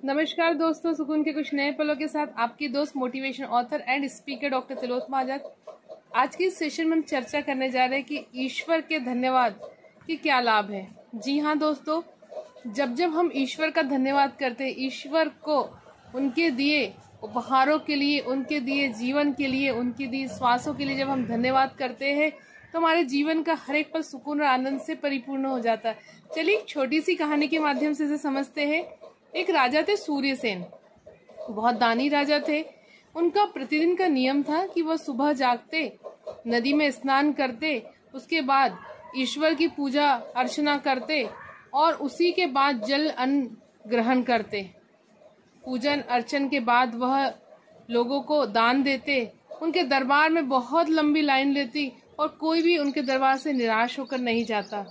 नमस्कार दोस्तों, सुकून के कुछ नए पलों के साथ आपकी दोस्त motivation author and speaker doctor Tilottama Azad. आज की इस सेशन में हम चर्चा करने जा रहे हैं कि ईश्वर के धन्यवाद के क्या लाभ है। जी हाँ दोस्तों, जब जब हम ईश्वर का धन्यवाद करते हैं, ईश्वर को उनके दिए उपहारों के लिए, उनके दिए जीवन के लिए, उनके दिए श्वासों के लिए जब हम धन्यवाद करते हैं तो हमारे जीवन का हर एक पल सुकून और आनंद से परिपूर्ण हो जाता है। चलिए एक छोटी सी कहानी के माध्यम से इसे समझते हैं। एक राजा थे सूर्यसेन, बहुत दानी राजा थे। उनका प्रतिदिन का नियम था कि वह सुबह जागते, नदी में स्नान करते, उसके बाद ईश्वर की पूजा अर्चना करते और उसी के बाद जल अन्न ग्रहण करते। पूजन अर्चन के बाद वह लोगों को दान देते। उनके दरबार में बहुत लंबी लाइन लेती और कोई भी उनके दरबार से निराश होकर नहीं जाता।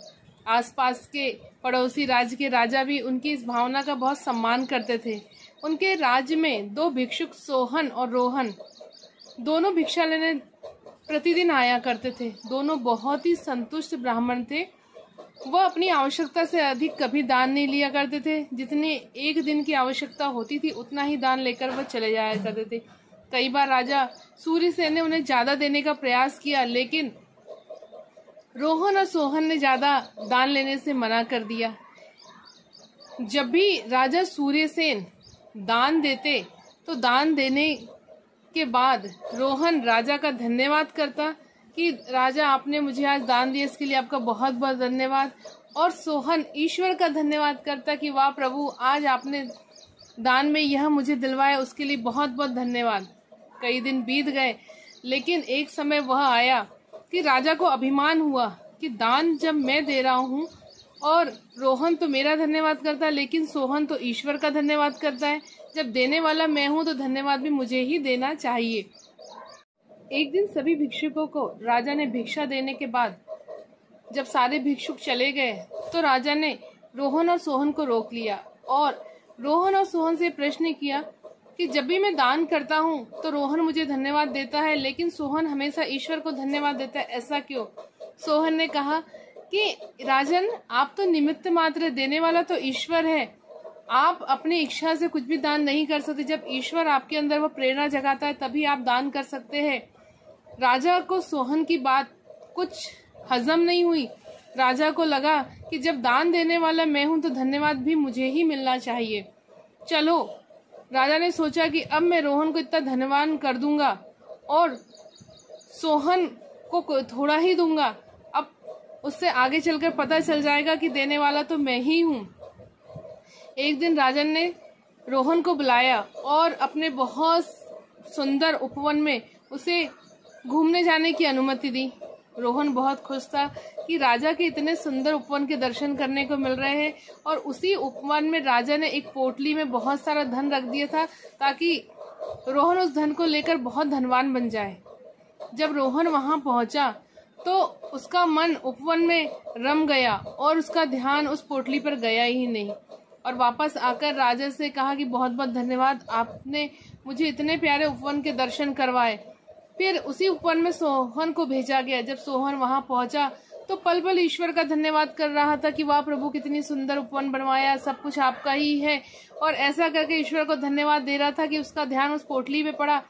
आसपास के पड़ोसी राज्य के राजा भी उनकी इस भावना का बहुत सम्मान करते थे। उनके राज्य में दो भिक्षुक सोहन और रोहन दोनों भिक्षा लेने प्रतिदिन आया करते थे। दोनों बहुत ही संतुष्ट ब्राह्मण थे। वह अपनी आवश्यकता से अधिक कभी दान नहीं लिया करते थे। जितने एक दिन की आवश्यकता होती थी उतना ही दान लेकर वह चले जाया करते थे। कई बार राजा सूर्यसेन ने उन्हें ज्यादा देने का प्रयास किया, लेकिन रोहन और सोहन ने ज्यादा दान लेने से मना कर दिया। जब भी राजा सूर्यसेन दान देते तो दान देने के बाद रोहन राजा का धन्यवाद करता कि राजा आपने मुझे आज दान दिया, इसके लिए आपका बहुत बहुत धन्यवाद। और सोहन ईश्वर का धन्यवाद करता कि वाह प्रभु, आज आपने दान में यह मुझे दिलवाया, उसके लिए बहुत बहुत धन्यवाद। कई दिन बीत गए, लेकिन एक समय वह आया कि राजा को अभिमान हुआ कि दान जब मैं दे रहा हूँ और रोहन तो मेरा धन्यवाद करता है, लेकिन सोहन तो ईश्वर का धन्यवाद करता है। जब देने वाला मैं हूँ तो धन्यवाद भी मुझे ही देना चाहिए। एक दिन सभी भिक्षुकों को राजा ने भिक्षा देने के बाद जब सारे भिक्षुक चले गए तो राजा ने रोहन और सोहन को रोक लिया और रोहन और सोहन से प्रश्न किया कि जब भी मैं दान करता हूँ तो रोहन मुझे धन्यवाद देता है, लेकिन सोहन हमेशा ईश्वर को धन्यवाद देता है, ऐसा क्यों? सोहन ने कहा कि राजन, आप तो निमित्त मात्र, देने वाला तो ईश्वर है। आप अपनी इच्छा से कुछ भी दान नहीं कर सकते। जब ईश्वर आपके अंदर वो प्रेरणा जगाता है तभी आप दान कर सकते हैं। राजा को सोहन की बात कुछ हजम नहीं हुई। राजा को लगा कि जब दान देने वाला मैं हूं तो धन्यवाद भी मुझे ही मिलना चाहिए। चलो, राजा ने सोचा कि अब मैं रोहन को इतना धन्यवाद कर दूंगा और सोहन को थोड़ा ही दूंगा। अब उससे आगे चलकर पता चल जाएगा कि देने वाला तो मैं ही हूँ। एक दिन राजन ने रोहन को बुलाया और अपने बहुत सुंदर उपवन में उसे घूमने जाने की अनुमति दी। रोहन बहुत खुश था कि राजा के इतने सुंदर उपवन के दर्शन करने को मिल रहे हैं और उसी उपवन में राजा ने एक पोटली में बहुत सारा धन रख दिया था ताकि रोहन उस धन को लेकर बहुत धनवान बन जाए। जब रोहन वहां पहुंचा तो उसका मन उपवन में रम गया और उसका ध्यान उस पोटली पर गया ही नहीं और वापस आकर राजा से कहा कि बहुत बहुत धन्यवाद, आपने मुझे इतने प्यारे उपवन के दर्शन करवाए। फिर उसी उपवन में सोहन को भेजा गया। जब सोहन वहां पहुंचा तो पल पल ईश्वर का धन्यवाद कर रहा था कि वाह प्रभु, कितनी सुंदर उपवन बनवाया, सब कुछ आपका ही है। और ऐसा करके ईश्वर को धन्यवाद दे रहा था कि उसका ध्यान उस पोटली पे पड़ा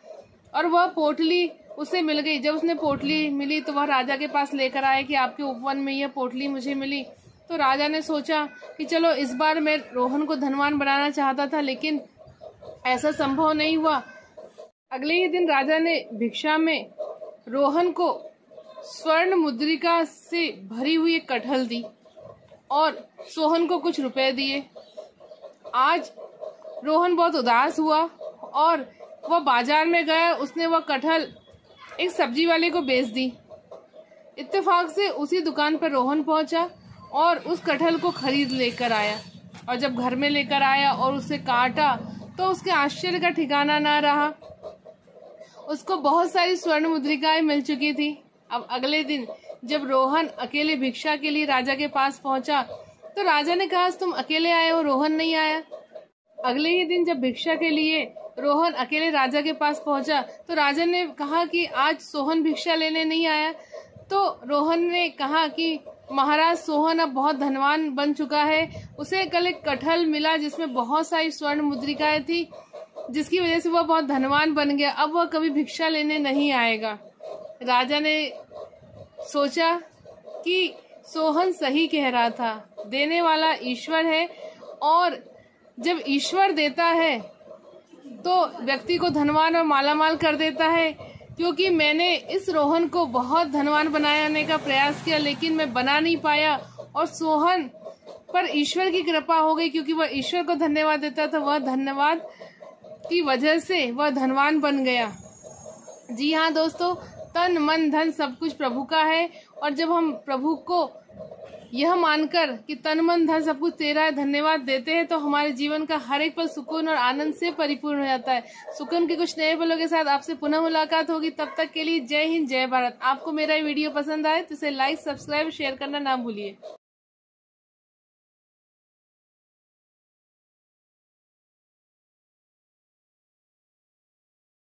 और वह पोटली उसे मिल गई। जब उसने पोटली मिली तो वह राजा के पास लेकर आया कि आपके उपवन में यह पोटली मुझे मिली। तो राजा ने सोचा कि चलो, इस बार मैं रोहन को धनवान बनाना चाहता था, लेकिन ऐसा संभव नहीं हुआ। अगले ही दिन राजा ने भिक्षा में रोहन को स्वर्ण मुद्रिका से भरी हुई एक कटहल दी और सोहन को कुछ रुपए दिए। आज रोहन बहुत उदास हुआ और वह बाजार में गया। उसने वह कटहल एक सब्जी वाले को बेच दी। इत्तेफाक से उसी दुकान पर रोहन पहुंचा और उस कटहल को खरीद लेकर आया और जब घर में लेकर आया और उसे काटा तो उसके आश्चर्य का ठिकाना ना रहा। उसको बहुत सारी स्वर्ण मुद्रिकाएं मिल चुकी थी। अब अगले दिन जब रोहन अकेले भिक्षा के लिए राजा के पास पहुंचा तो राजा ने कहा, तुम अकेले आए हो, रोहन नहीं आया। अगले ही दिन जब भिक्षा के लिए रोहन अकेले राजा के पास पहुंचा तो राजा ने कहा कि आज सोहन भिक्षा लेने नहीं आया। तो रोहन ने कहा कि महाराज सोहन अब बहुत धनवान बन चुका है। उसे कल एक कटहल मिला जिसमें बहुत सारी स्वर्ण मुद्रिकाएं थी, जिसकी वजह से वह बहुत धनवान बन गया। अब वह कभी भिक्षा लेने नहीं आएगा। राजा ने सोचा कि सोहन सही कह रहा था, देने वाला ईश्वर है, और जब ईश्वर देता है तो व्यक्ति को धनवान और मालामाल कर देता है। क्योंकि मैंने इस रोहन को बहुत धनवान बनाने का प्रयास किया, लेकिन मैं बना नहीं पाया, और सोहन पर ईश्वर की कृपा हो गई, क्योंकि वह ईश्वर को धन्यवाद देता था। वह धन्यवाद की वजह से वह धनवान बन गया। जी हाँ दोस्तों, तन मन धन सब कुछ प्रभु का है, और जब हम प्रभु को यह मानकर कि तन मन धन सब कुछ तेरा है धन्यवाद देते हैं, तो हमारे जीवन का हर एक पल सुकून और आनंद से परिपूर्ण हो जाता है। सुकून के कुछ नए पलों के साथ आपसे पुनः मुलाकात होगी। तब तक के लिए जय हिंद, जय भारत। आपको मेरा वीडियो पसंद आए तो इसे लाइक, सब्सक्राइब, शेयर करना ना भूलिए।